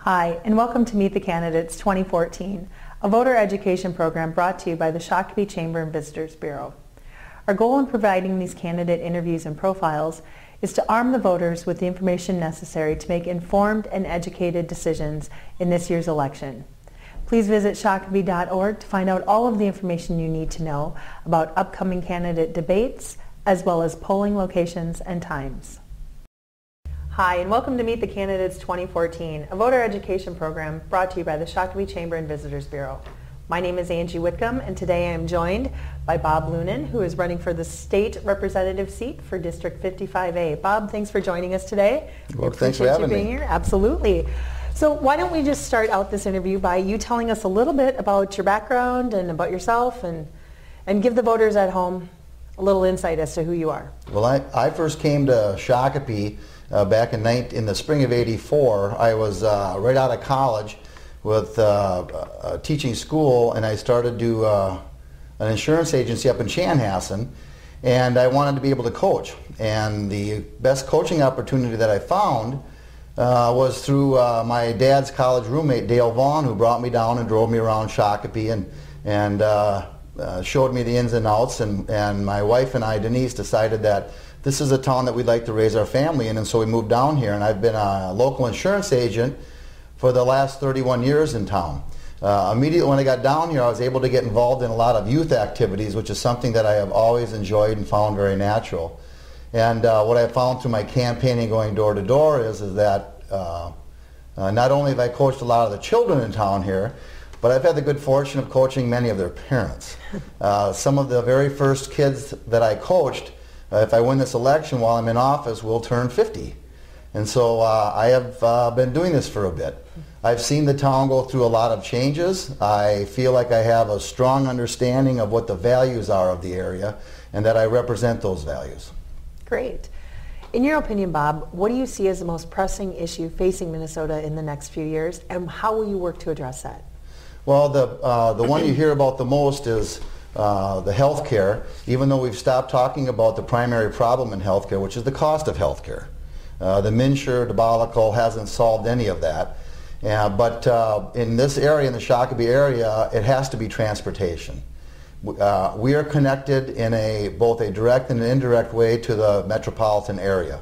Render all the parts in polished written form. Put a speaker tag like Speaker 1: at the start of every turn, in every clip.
Speaker 1: Hi, and welcome to Meet the Candidates 2014, a voter education program brought to you by the Shakopee Chamber and Visitors Bureau. Our goal in providing these candidate interviews and profiles is to arm the voters with the information necessary to make informed and educated decisions in this year's election. Please visit shakopee.org to find out all of the information you need to know about upcoming candidate debates, as well as polling locations and times. Hi, and welcome to Meet the Candidates 2014, a voter education program brought to you by the Shakopee Chamber and Visitors Bureau. My name is Angie Whitcomb, and today I am joined by Bob Loonan, who is running for the state representative seat for District 55A. Bob, thanks for joining us today.
Speaker 2: Well, thanks for having me.
Speaker 1: Here. Absolutely. So why don't we just start out this interview by you telling us a little bit about your background and about yourself, and give the voters at home a little insight as to who you are.
Speaker 2: Well, I first came to Shakopee back in the spring of '84. I was right out of college with teaching school, and I started to an insurance agency up in Chanhassen, and I wanted to be able to coach. And the best coaching opportunity that I found was through my dad's college roommate, Dale Vaughn, who brought me down and drove me around Shakopee and showed me the ins and outs. And my wife and I, Denise, decided that this is a town that we'd like to raise our family in, and so we moved down here. And I've been a local insurance agent for the last 31 years in town. Immediately when I got down here, I was able to get involved in a lot of youth activities, which is something that I have always enjoyed and found very natural. And what I found through my campaigning going door to door is that not only have I coached a lot of the children in town here, but I've had the good fortune of coaching many of their parents. Some of the very first kids that I coached, if I win this election while I'm in office, will turn 50. And so I have been doing this for a bit. I've seen the town go through a lot of changes. I feel like I have a strong understanding of what the values are of the area, and that I represent those values. Great.
Speaker 1: In your opinion, Bob, what do you see as the most pressing issue facing Minnesota in the next few years, and how will you work to address that?
Speaker 2: Well, the one you hear about the most is the health care, even though we've stopped talking about the primary problem in health care, which is the cost of health care. The MNsure debacle hasn't solved any of that. But in this area, in the Shakopee area, it has to be transportation. We are connected in both a direct and an indirect way to the metropolitan area.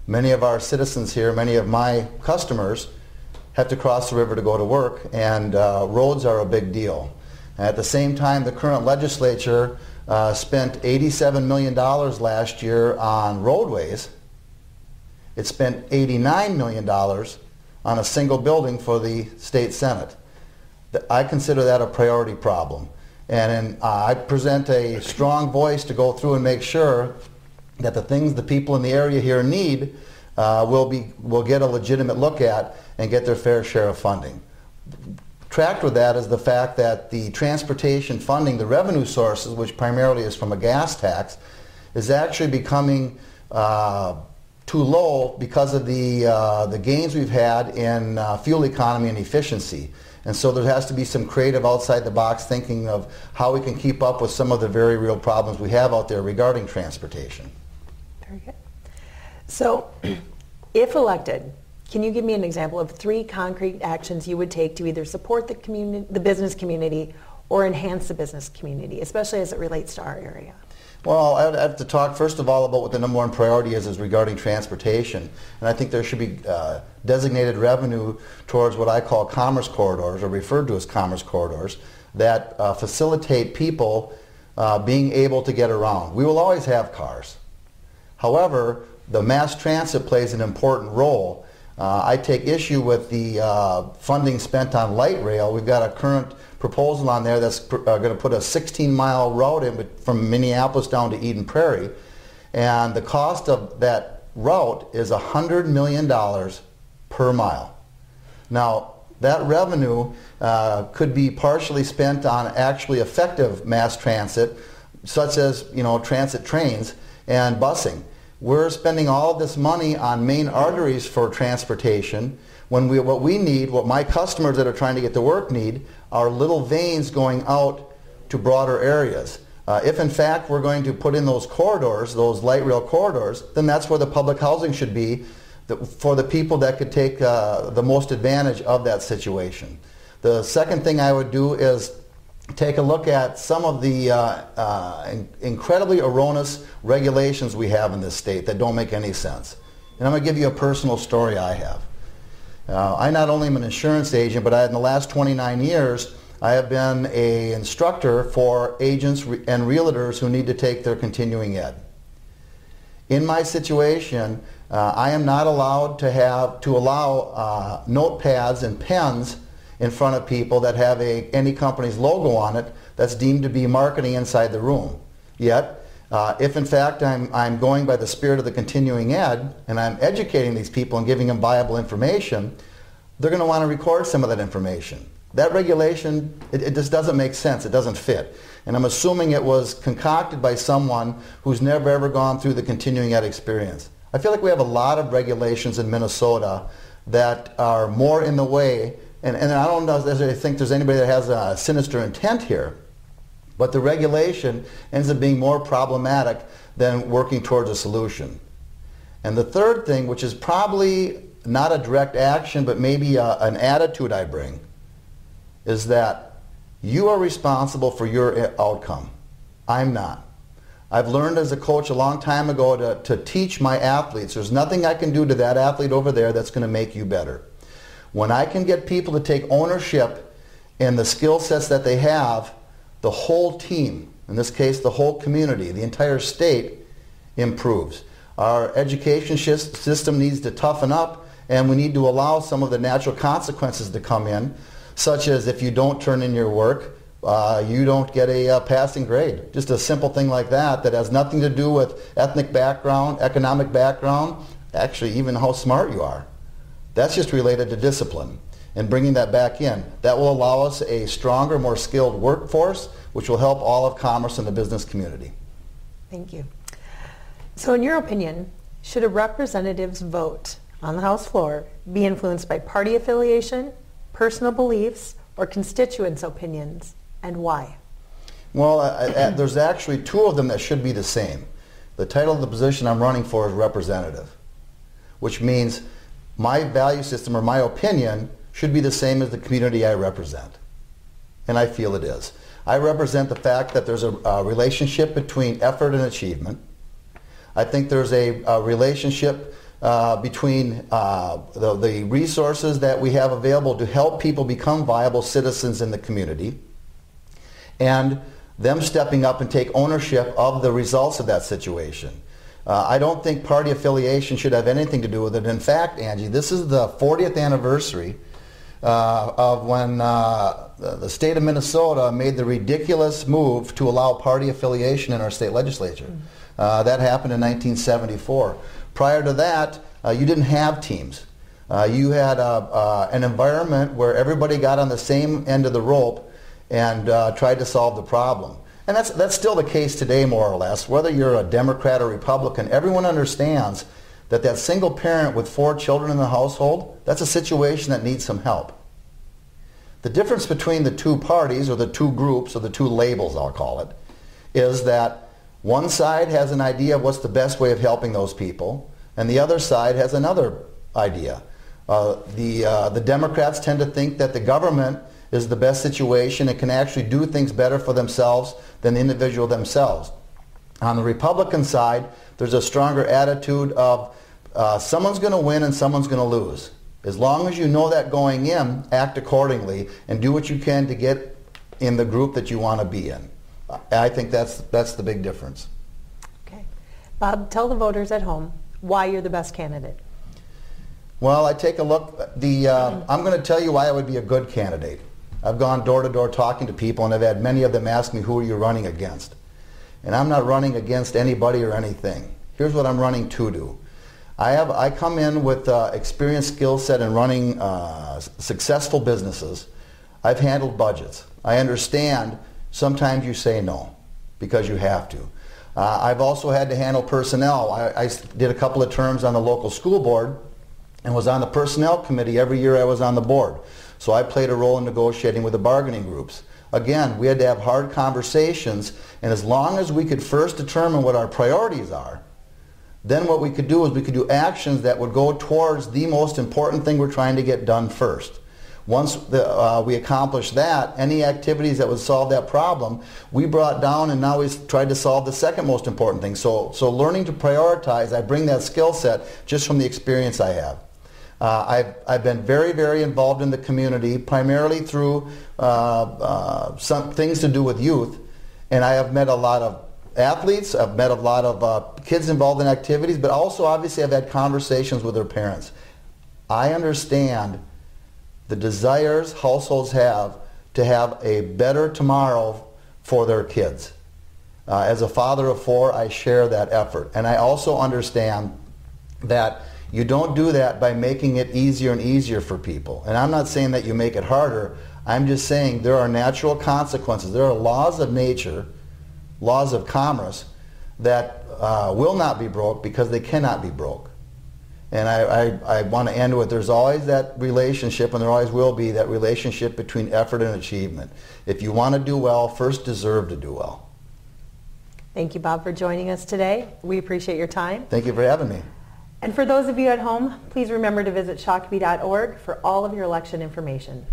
Speaker 2: Many of our citizens here, many of my customers, have to cross the river to go to work, and roads are a big deal. At the same time, the current legislature spent $87 million last year on roadways. It spent $89 million on a single building for the state senate. I consider that a priority problem. And I present a strong voice to go through and make sure that the things the people in the area here need will get a legitimate look at and get their fair share of funding. Tracked with that is the fact that the transportation funding, the revenue sources, which primarily is from a gas tax, is actually becoming too low because of the gains we've had in fuel economy and efficiency. And so there has to be some creative outside-the-box thinking of how we can keep up with some of the very real problems we have out there regarding transportation.
Speaker 1: Very good. So, if elected, can you give me an example of 3 concrete actions you would take to either support the community, the business community, or enhance the business community, especially as it relates to our area?
Speaker 2: Well, I have to talk first of all about what the number one priority is regarding transportation. And I think there should be designated revenue towards what I call commerce corridors, or referred to as commerce corridors, that facilitate people being able to get around. We will always have cars. However, the mass transit plays an important role. I take issue with the funding spent on light rail. We've got a current proposal on there that's going to put a 16-mile route in from Minneapolis down to Eden Prairie, and the cost of that route is $100 million per mile. Now, that revenue could be partially spent on actually effective mass transit, such as transit trains and busing. We're spending all of this money on main arteries for transportation when what my customers that are trying to get to work need are little veins going out to broader areas. If in fact we're going to put in those corridors, those light rail corridors, then that's where the public housing should be. for the people that could take the most advantage of that situation. The second thing I would do is take a look at some of the incredibly erroneous regulations we have in this state that don't make any sense. And I'm going to give you a personal story I have. I not only am an insurance agent, but in the last 29 years, I have been an instructor for agents and realtors who need to take their continuing ed. In my situation, I am not allowed to allow notepads and pens in front of people that have any company's logo on it that's deemed to be marketing inside the room. Yet, if in fact I'm going by the spirit of the continuing ed and I'm educating these people and giving them viable information, they're going to want to record some of that information. That regulation, it just doesn't make sense. It doesn't fit. And I'm assuming it was concocted by someone who's never ever gone through the continuing ed experience. I feel like we have a lot of regulations in Minnesota that are more in the way, and I don't necessarily think there's anybody that has a sinister intent here, but the regulation ends up being more problematic than working towards a solution. And the third thing, which is probably not a direct action, but maybe an attitude I bring, is that you are responsible for your outcome. I'm not. I've learned as a coach a long time ago to teach my athletes, there's nothing I can do to that athlete over there that's going to make you better. When I can get people to take ownership in the skill sets that they have, the whole team, in this case the whole community, the entire state, improves. Our education system needs to toughen up, and we need to allow some of the natural consequences to come in, such as if you don't turn in your work, you don't get a passing grade. Just a simple thing like that that has nothing to do with ethnic background, economic background, actually even how smart you are. That's just related to discipline and bringing that back in. That will allow us a stronger, more skilled workforce, which will help all of commerce and the business community.
Speaker 1: Thank you. So in your opinion, should a representative's vote on the House floor be influenced by party affiliation, personal beliefs, or constituents' opinions, and why?
Speaker 2: Well, there's actually two of them that should be the same. The title of the position I'm running for is representative, which means my value system or my opinion should be the same as the community I represent. And I feel it is. I represent the fact that there's a relationship between effort and achievement. I think there's a relationship between the resources that we have available to help people become viable citizens in the community and them stepping up and take ownership of the results of that situation. I don't think party affiliation should have anything to do with it. In fact, Angie, this is the 40th anniversary of when the state of Minnesota made the ridiculous move to allow party affiliation in our state legislature. That happened in 1974. Prior to that, you didn't have teams. You had an environment where everybody got on the same end of the rope and tried to solve the problem. And that's still the case today, more or less. Whether you're a Democrat or Republican, everyone understands that that single parent with 4 children in the household, that's a situation that needs some help. The difference between the two parties, or the two groups, or the two labels, I'll call it, is that one side has an idea of what's the best way of helping those people, and the other side has another idea. The Democrats tend to think that the government is the best situation and can actually do things better for themselves than the individual themselves. On the Republican side, there's a stronger attitude of someone's going to win and someone's going to lose. As long as you know that going in, act accordingly and do what you can to get in the group that you want to be in. I think that's the big difference.
Speaker 1: Okay. Bob, tell the voters at home why you're the best candidate.
Speaker 2: Well, I take a look. I'm going to tell you why I would be a good candidate. I've gone door to door talking to people, and I've had many of them ask me, who are you running against? And I'm not running against anybody or anything. Here's what I'm running to do. I come in with experience, skill set in running successful businesses. I've handled budgets. I understand sometimes you say no because you have to. I've also had to handle personnel. I did a couple of terms on the local school board and was on the personnel committee every year I was on the board. So I played a role in negotiating with the bargaining groups. Again, we had to have hard conversations, and as long as we could first determine what our priorities are, then what we could do is we could do actions that would go towards the most important thing we're trying to get done first. Once we accomplished that, any activities that would solve that problem, we brought down, and now we tried to solve the second most important thing. So learning to prioritize, I bring that skill set just from the experience I have. I've been very, very involved in the community, primarily through some things to do with youth, and I have met a lot of athletes, I've met a lot of kids involved in activities, but also obviously I've had conversations with their parents. I understand the desires households have to have a better tomorrow for their kids. As a father of 4, I share that effort. And I also understand that you don't do that by making it easier and easier for people. And I'm not saying that you make it harder. I'm just saying there are natural consequences. There are laws of nature, laws of commerce, that will not be broke because they cannot be broke. And I want to end with, there's always that relationship, and there always will be that relationship between effort and achievement. If you want to do well, first deserve to do well.
Speaker 1: Thank you, Bob, for joining us today. We appreciate your time.
Speaker 2: Thank you for having me.
Speaker 1: And for those of you at home, please remember to visit shakopee.org for all of your election information.